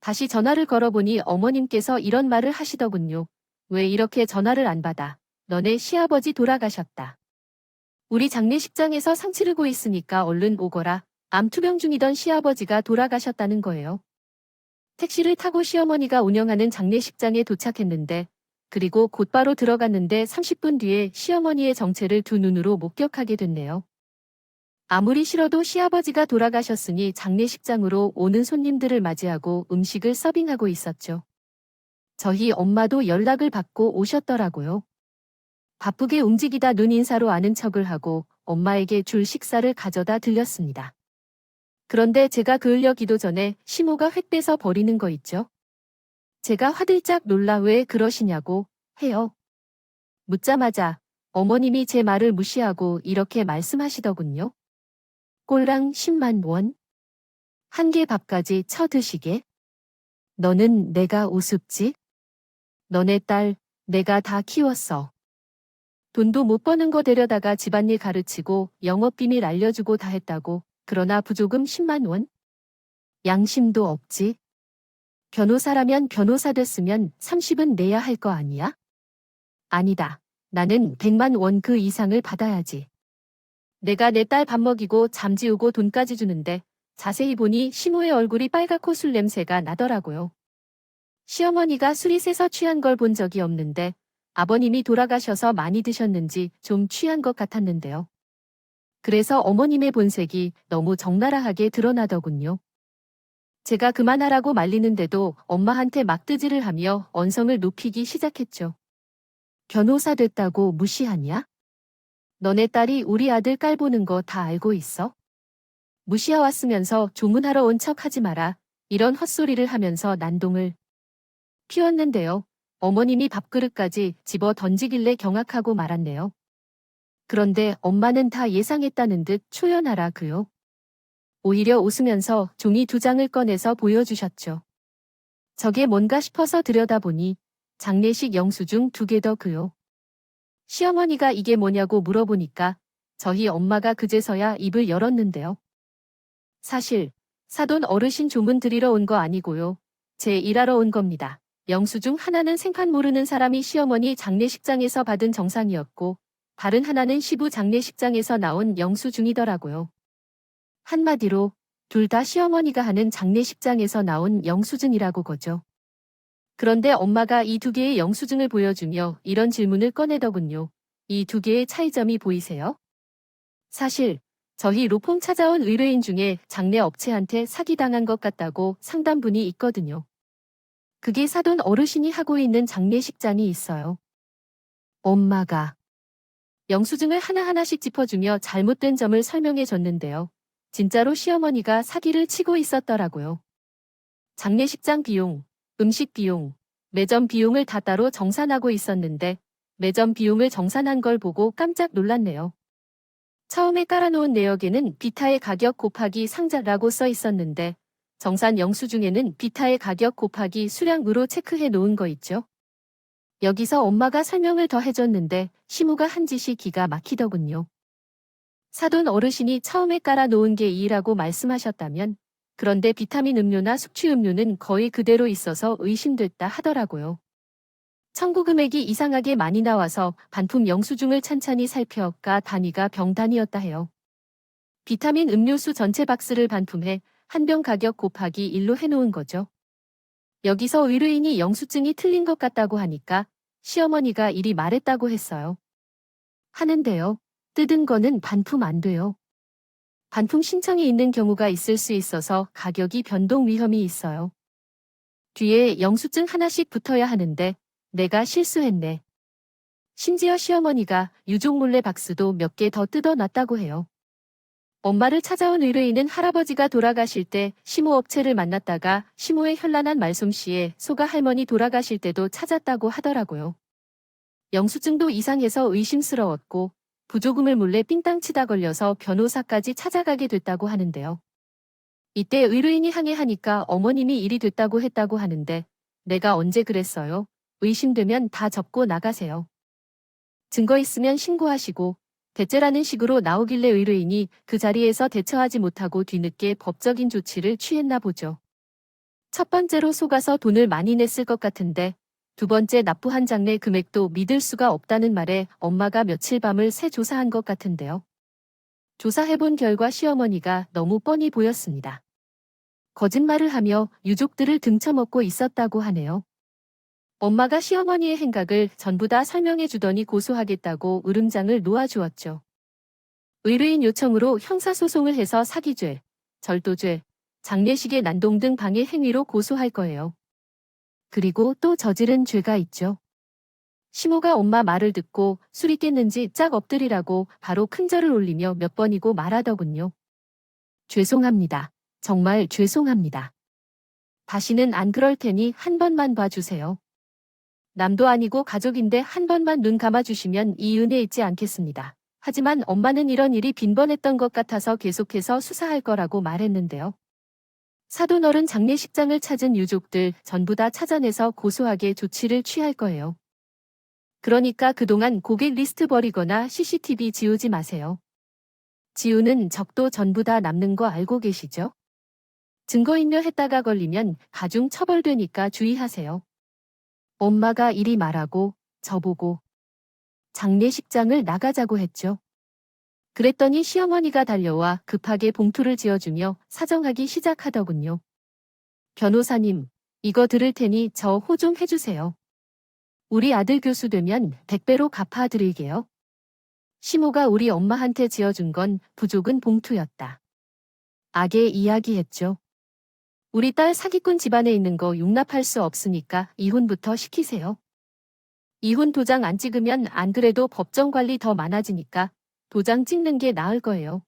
다시 전화를 걸어보니 어머님께서 이런 말을 하시더군요. 왜 이렇게 전화를 안 받아? 너네 시아버지 돌아가셨다. 우리 장례식장에서 상 치르고 있으니까 얼른 오거라. 암 투병 중이던 시아버지가 돌아가셨다는 거예요. 택시를 타고 시어머니가 운영하는 장례식장에 도착했는데 그리고 곧바로 들어갔는데 30분 뒤에 시어머니의 정체를 두 눈으로 목격하게 됐네요. 아무리 싫어도 시아버지가 돌아가셨으니 장례식장으로 오는 손님들을 맞이하고 음식을 서빙하고 있었죠. 저희 엄마도 연락을 받고 오셨더라고요. 바쁘게 움직이다 눈 인사로 아는 척을 하고 엄마에게 줄 식사를 가져다 드렸습니다. 그런데 제가 그으려 기도 전에 시모가 획돼서 버리는 거 있죠? 제가 화들짝 놀라 왜 그러시냐고 해요. 묻자마자 어머님이 제 말을 무시하고 이렇게 말씀하시더군요. 꼴랑 10만 원? 한 개 밥까지 쳐드시게? 너는 내가 우습지? 너네 딸 내가 다 키웠어. 돈도 못 버는 거 데려다가 집안일 가르치고 영업비밀 알려주고 다 했다고. 그러나 부조금 10만 원? 양심도 없지? 변호사라면 변호사 됐으면 30은 내야 할 거 아니야? 아니다. 나는 100만 원 그 이상을 받아야지. 내가 내 딸 밥 먹이고 잠지우고 돈까지 주는데 자세히 보니 시모의 얼굴이 빨갛고 술 냄새가 나더라고요. 시어머니가 술이 세서 취한 걸 본 적이 없는데 아버님이 돌아가셔서 많이 드셨는지 좀 취한 것 같았는데요. 그래서 어머님의 본색이 너무 적나라하게 드러나더군요. 제가 그만하라고 말리는데도 엄마한테 막드질을 하며 언성을 높이기 시작했죠. 변호사 됐다고 무시하냐? 너네 딸이 우리 아들 깔보는 거 다 알고 있어? 무시해왔으면서 조문하러 온 척 하지 마라. 이런 헛소리를 하면서 난동을 피웠는데요. 어머님이 밥그릇까지 집어 던지길래 경악하고 말았네요. 그런데 엄마는 다 예상했다는 듯 초연하라 그요. 오히려 웃으면서 종이 2장을 꺼내서 보여주셨죠. 저게 뭔가 싶어서 들여다보니 장례식 영수증 2개 더 그요. 시어머니가 이게 뭐냐고 물어보니까 저희 엄마가 그제서야 입을 열었는데요. 사실 사돈 어르신 조문 드리러 온 거 아니고요. 제 일하러 온 겁니다. 영수증 하나는 생판 모르는 사람이 시어머니 장례식장에서 받은 정상이었고 다른 하나는 시부 장례식장에서 나온 영수증이더라고요. 한마디로 둘 다 시어머니가 하는 장례식장에서 나온 영수증이라고 거죠. 그런데 엄마가 이 2개의 영수증을 보여주며 이런 질문을 꺼내더군요. 이 2개의 차이점이 보이세요? 사실 저희 로펌 찾아온 의뢰인 중에 장례 업체한테 사기당한 것 같다고 상담분이 있거든요. 그게 사돈 어르신이 하고 있는 장례식장이 있어요. 엄마가 영수증을 하나하나씩 짚어주며 잘못된 점을 설명해 줬는데요. 진짜로 시어머니가 사기를 치고 있었더라고요. 장례식장 비용, 음식 비용, 매점 비용을 다 따로 정산하고 있었는데 매점 비용을 정산한 걸 보고 깜짝 놀랐네요. 처음에 깔아놓은 내역에는 비타의 가격 곱하기 상자라고 써 있었는데 정산 영수증에는 비타의 가격 곱하기 수량으로 체크해 놓은 거 있죠. 여기서 엄마가 설명을 더 해줬는데 시무가 한 짓이 기가 막히더군요. 사돈 어르신이 처음에 깔아놓은 게 2라고 말씀하셨다면 그런데 비타민 음료나 숙취 음료는 거의 그대로 있어서 의심됐다 하더라고요. 청구 금액이 이상하게 많이 나와서 반품 영수증을 찬찬히 살펴가 단위가 병 단위였다 해요. 비타민 음료수 전체 박스를 반품해 한 병 가격 곱하기 1로 해놓은 거죠. 여기서 의뢰인이 영수증이 틀린 것 같다고 하니까 시어머니가 이리 말했다고 했어요. 하는데요. 뜯은 거는 반품 안 돼요. 반품 신청이 있는 경우가 있을 수 있어서 가격이 변동 위험이 있어요. 뒤에 영수증 하나씩 붙어야 하는데 내가 실수했네. 심지어 시어머니가 유족 몰래 박스도 몇 개 더 뜯어놨다고 해요. 엄마를 찾아온 의뢰인은 할아버지가 돌아가실 때 시모업체를 만났다가 시모의 현란한 말솜씨에 소가 할머니 돌아가실 때도 찾았다고 하더라고요. 영수증도 이상해서 의심스러웠고 부조금을 몰래 삥땅 치다 걸려서 변호사까지 찾아가게 됐다고 하는데요. 이때 의뢰인이 항의하니까 어머님이 일이 됐다고 했다고 하는데 내가 언제 그랬어요? 의심되면 다 접고 나가세요. 증거 있으면 신고하시고 대체라는 식으로 나오길래 의뢰인이 그 자리에서 대처하지 못하고 뒤늦게 법적인 조치를 취했나 보죠. 첫 번째로 속아서 돈을 많이 냈을 것 같은데 두 번째 납부한 장례 금액도 믿을 수가 없다는 말에 엄마가 며칠 밤을 새 조사한 것 같은데요. 조사해본 결과 시어머니가 너무 뻔히 보였습니다. 거짓말을 하며 유족들을 등쳐먹고 있었다고 하네요. 엄마가 시어머니의 행각을 전부 다 설명해 주더니 고소하겠다고 으름장을 놓아주었죠. 의뢰인 요청으로 형사소송을 해서 사기죄, 절도죄, 장례식의 난동 등 방해 행위로 고소할 거예요. 그리고 또 저지른 죄가 있죠. 시모가 엄마 말을 듣고 술이 깼는지 짝 엎드리라고 바로 큰절을 올리며 몇 번이고 말하더군요. 죄송합니다. 정말 죄송합니다. 다시는 안 그럴 테니 한 번만 봐주세요. 남도 아니고 가족인데 한 번만 눈 감아주시면 이 은혜 잊지 않겠습니다. 하지만 엄마는 이런 일이 빈번했던 것 같아서 계속해서 수사할 거라고 말했는데요. 사돈어른 장례식장을 찾은 유족들 전부 다 찾아내서 고소하게 조치를 취할 거예요. 그러니까 그동안 고객 리스트 버리거나 CCTV 지우지 마세요. 지우는 적도 전부 다 남는 거 알고 계시죠? 증거인멸했다가 걸리면 가중 처벌되니까 주의하세요. 엄마가 이리 말하고 저보고 장례식장을 나가자고 했죠. 그랬더니 시어머니가 달려와 급하게 봉투를 지어주며 사정하기 시작하더군요. 변호사님, 이거 들을 테니 저 호 좀 해주세요. 우리 아들 교수 되면 100배로 갚아드릴게요. 시모가 우리 엄마한테 지어준 건 부족은 봉투였다. 악의 이야기했죠. 우리 딸 사기꾼 집안에 있는 거 용납할 수 없으니까 이혼부터 시키세요. 이혼 도장 안 찍으면 안 그래도 법정 관리 더 많아지니까 도장 찍는 게 나을 거예요.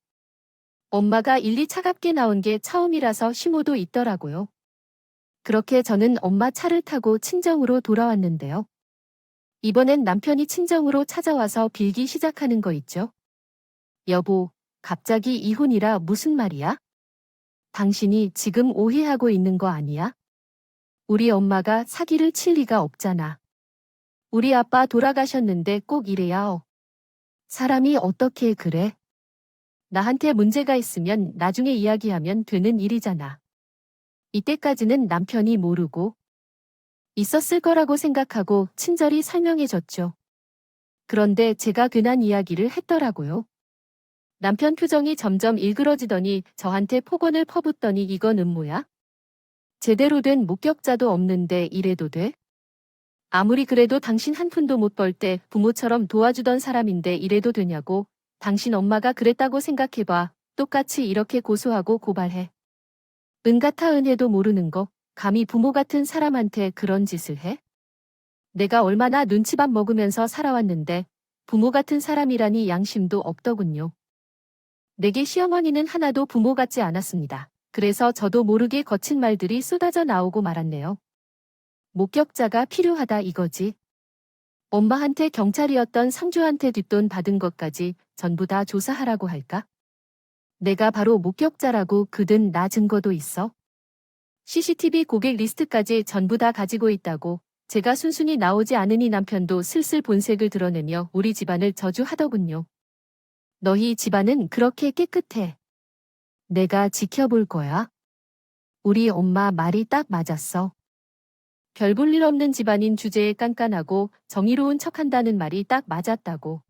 엄마가 일리 차갑게 나온 게 처음이라서 시모도 있더라고요. 그렇게 저는 엄마 차를 타고 친정으로 돌아왔는데요. 이번엔 남편이 친정으로 찾아와서 빌기 시작하는 거 있죠. 여보, 갑자기 이혼이라 무슨 말이야? 당신이 지금 오해하고 있는 거 아니야? 우리 엄마가 사기를 칠 리가 없잖아. 우리 아빠 돌아가셨는데 꼭 이래야 사람이 어떻게 그래? 나한테 문제가 있으면 나중에 이야기하면 되는 일이잖아. 이때까지는 남편이 모르고 있었을 거라고 생각하고 친절히 설명해줬죠. 그런데 제가 괜한 이야기를 했더라고요. 남편 표정이 점점 일그러지더니 저한테 폭언을 퍼붓더니 이건 음모야? 제대로 된 목격자도 없는데 이래도 돼? 아무리 그래도 당신 한 푼도 못 벌 때 부모처럼 도와주던 사람인데 이래도 되냐고. 당신 엄마가 그랬다고 생각해봐. 똑같이 이렇게 고소하고 고발해. 은 같아 은혜도 모르는 거 감히 부모 같은 사람한테 그런 짓을 해? 내가 얼마나 눈치밥 먹으면서 살아왔는데 부모 같은 사람이라니 양심도 없더군요. 내게 시어머니는 하나도 부모 같지 않았습니다. 그래서 저도 모르게 거친 말들이 쏟아져 나오고 말았네요. 목격자가 필요하다 이거지. 엄마한테 경찰이었던 상주한테 뒷돈 받은 것까지 전부 다 조사하라고 할까? 내가 바로 목격자라고 그든 나 증거도 있어. CCTV 고객 리스트까지 전부 다 가지고 있다고. 제가 순순히 나오지 않으니 남편도 슬슬 본색을 드러내며 우리 집안을 저주하더군요. 너희 집안은 그렇게 깨끗해. 내가 지켜볼 거야. 우리 엄마 말이 딱 맞았어. 별 볼 일 없는 집안인 주제에 깐깐하고 정의로운 척한다는 말이 딱 맞았다고.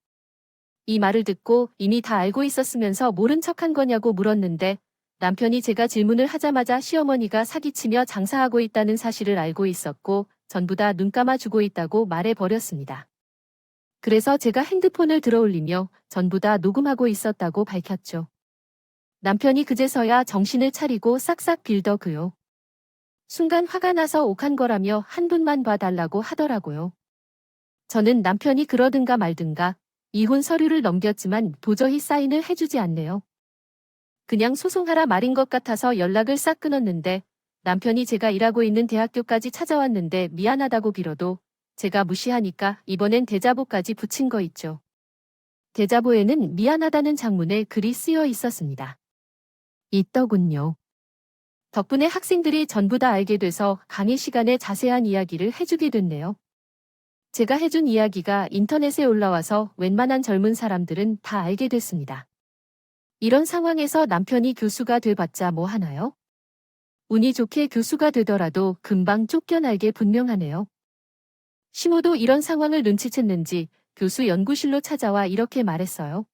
이 말을 듣고 이미 다 알고 있었으면서 모른 척한 거냐고 물었는데 남편이 제가 질문을 하자마자 시어머니가 사기치며 장사하고 있다는 사실을 알고 있었고 전부 다 눈 감아주고 있다고 말해버렸습니다. 그래서 제가 핸드폰을 들어올리며 전부 다 녹음하고 있었다고 밝혔죠. 남편이 그제서야 정신을 차리고 싹싹 빌더그요. 순간 화가 나서 옥한 거라며 한 분만 봐달라고 하더라고요. 저는 남편이 그러든가 말든가 이혼 서류를 넘겼지만 도저히 사인을 해주지 않네요. 그냥 소송하라 말인 것 같아서 연락을 싹 끊었는데 남편이 제가 일하고 있는 대학교까지 찾아왔는데 미안하다고 빌어도 제가 무시하니까 이번엔 대자보까지 붙인 거 있죠. 대자보에는 미안하다는 장문에 글이 쓰여 있었습니다. 있더군요. 덕분에 학생들이 전부 다 알게 돼서 강의 시간에 자세한 이야기를 해주게 됐네요. 제가 해준 이야기가 인터넷에 올라와서 웬만한 젊은 사람들은 다 알게 됐습니다. 이런 상황에서 남편이 교수가 돼봤자 뭐 하나요? 운이 좋게 교수가 되더라도 금방 쫓겨날 게 분명하네요. 시모도 이런 상황을 눈치챘는지 교수 연구실로 찾아와 이렇게 말했어요.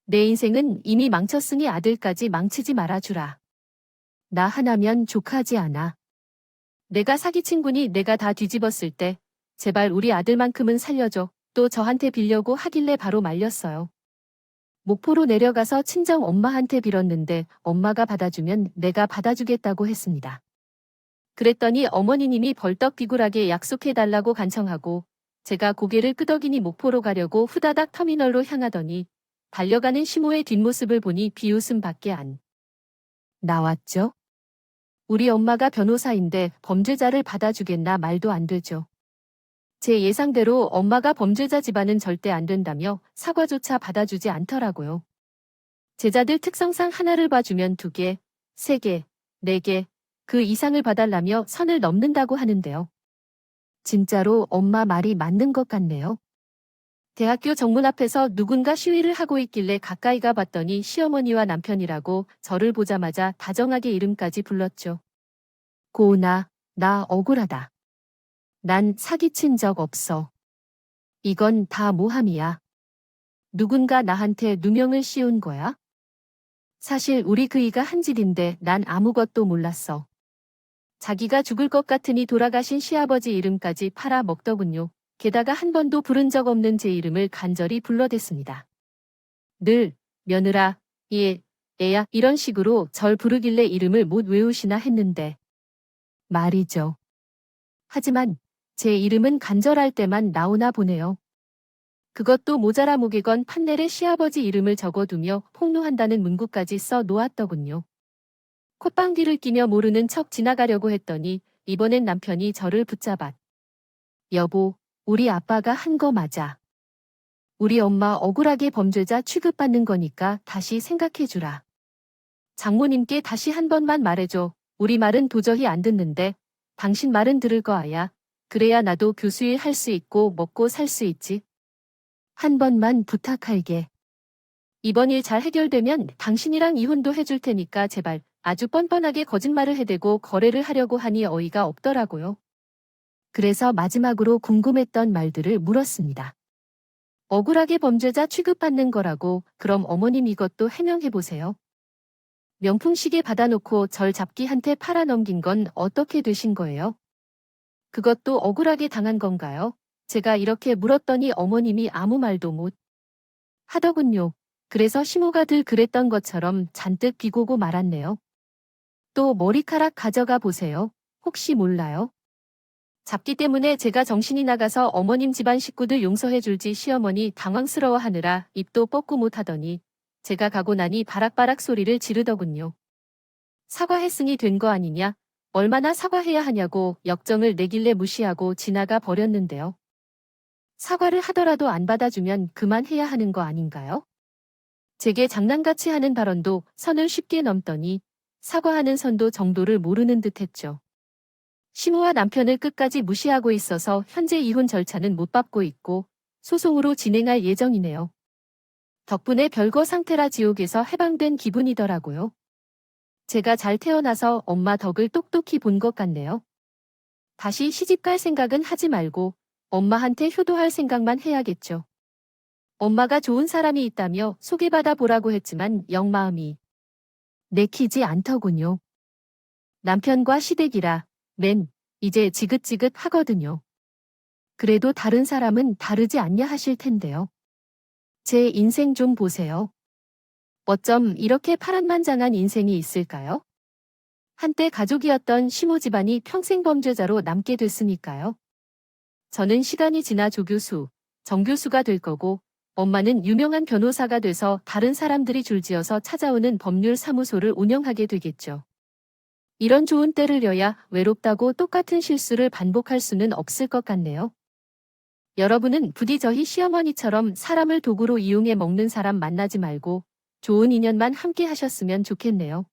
내 인생은 이미 망쳤으니 아들까지 망치지 말아주라. 나 하나면 족하지 않아. 내가 사기친 군이 내가 다 뒤집었을 때 제발 우리 아들만큼은 살려줘. 또 저한테 빌려고 하길래 바로 말렸어요. 목포로 내려가서 친정 엄마한테 빌었는데 엄마가 받아주면 내가 받아주겠다고 했습니다. 그랬더니 어머니님이 벌떡 비굴하게 약속해달라고 간청하고 제가 고개를 끄덕이니 목포로 가려고 후다닥 터미널로 향하더니 달려가는 시모의 뒷모습을 보니 비웃음밖에 안 나왔죠. 우리 엄마가 변호사인데 범죄자를 받아주겠나 말도 안 되죠. 제 예상대로 엄마가 범죄자 집안은 절대 안 된다며 사과조차 받아주지 않더라고요. 제자들 특성상 하나를 봐주면 2개, 3개, 4개, 그 이상을 봐달라며 선을 넘는다고 하는데요. 진짜로 엄마 말이 맞는 것 같네요. 대학교 정문 앞에서 누군가 시위를 하고 있길래 가까이 가봤더니 시어머니와 남편이라고 저를 보자마자 다정하게 이름까지 불렀죠. 고은아, 나 억울하다. 난 사기친 적 없어. 이건 다 모함이야. 누군가 나한테 누명을 씌운 거야? 사실 우리 그이가 한 짓인데 난 아무것도 몰랐어. 자기가 죽을 것 같으니 돌아가신 시아버지 이름까지 팔아먹더군요. 게다가 한 번도 부른 적 없는 제 이름을 간절히 불러댔습니다. 늘 며느라, 얘, 애야 이런 식으로 절 부르길래 이름을 못 외우시나 했는데 말이죠. 하지만 제 이름은 간절할 때만 나오나 보네요. 그것도 모자라 목에건 판넬에 시아버지 이름을 적어두며 폭로한다는 문구까지 써 놓았더군요. 콧방귀를 끼며 모르는 척 지나가려고 했더니 이번엔 남편이 저를 붙잡아. 여보, 우리 아빠가 한 거 맞아. 우리 엄마 억울하게 범죄자 취급받는 거니까 다시 생각해주라. 장모님께 다시 한 번만 말해줘. 우리 말은 도저히 안 듣는데 당신 말은 들을 거 아야. 그래야 나도 교수일 할 수 있고 먹고 살 수 있지. 한 번만 부탁할게. 이번 일 잘 해결되면 당신이랑 이혼도 해줄 테니까 제발. 아주 뻔뻔하게 거짓말을 해대고 거래를 하려고 하니 어이가 없더라고요. 그래서 마지막으로 궁금했던 말들을 물었습니다. 억울하게 범죄자 취급받는 거라고 그럼 어머님 이것도 해명해보세요. 명품 시계 받아놓고 절 잡기한테 팔아넘긴 건 어떻게 되신 거예요? 그것도 억울하게 당한 건가요? 제가 이렇게 물었더니 어머님이 아무 말도 못 하더군요. 그래서 시모가 들 그랬던 것처럼 잔뜩 비고고 말았네요. 또 머리카락 가져가 보세요. 혹시 몰라요? 잡기 때문에 제가 정신이 나가서 어머님 집안 식구들 용서해 줄지 시어머니 당황스러워하느라 입도 뻗고 못하더니 제가 가고 나니 바락바락 소리를 지르더군요. 사과했으니 된 거 아니냐? 얼마나 사과해야 하냐고 역정을 내길래 무시하고 지나가 버렸는데요. 사과를 하더라도 안 받아주면 그만해야 하는 거 아닌가요? 제게 장난같이 하는 발언도 선을 쉽게 넘더니 사과하는 선도 정도를 모르는 듯 했죠. 시모와 남편을 끝까지 무시하고 있어서 현재 이혼 절차는 못 밟고 있고 소송으로 진행할 예정이네요. 덕분에 별거 상태라 지옥에서 해방된 기분이더라고요. 제가 잘 태어나서 엄마 덕을 똑똑히 본 것 같네요. 다시 시집갈 생각은 하지 말고 엄마한테 효도할 생각만 해야겠죠. 엄마가 좋은 사람이 있다며 소개받아 보라고 했지만 영 마음이 내키지 않더군요. 남편과 시댁이라 이제 지긋지긋 하거든요. 그래도 다른 사람은 다르지 않냐 하실 텐데요. 제 인생 좀 보세요. 어쩜 이렇게 파란만장한 인생이 있을까요? 한때 가족이었던 시모 집안이 평생 범죄자로 남게 됐으니까요. 저는 시간이 지나 조교수, 정교수가 될 거고 엄마는 유명한 변호사가 돼서 다른 사람들이 줄지어서 찾아오는 법률 사무소를 운영하게 되겠죠. 이런 좋은 때를 여야 외롭다고 똑같은 실수를 반복할 수는 없을 것 같네요. 여러분은 부디 저희 시어머니처럼 사람을 도구로 이용해 먹는 사람 만나지 말고 좋은 인연만 함께 하셨으면 좋겠네요.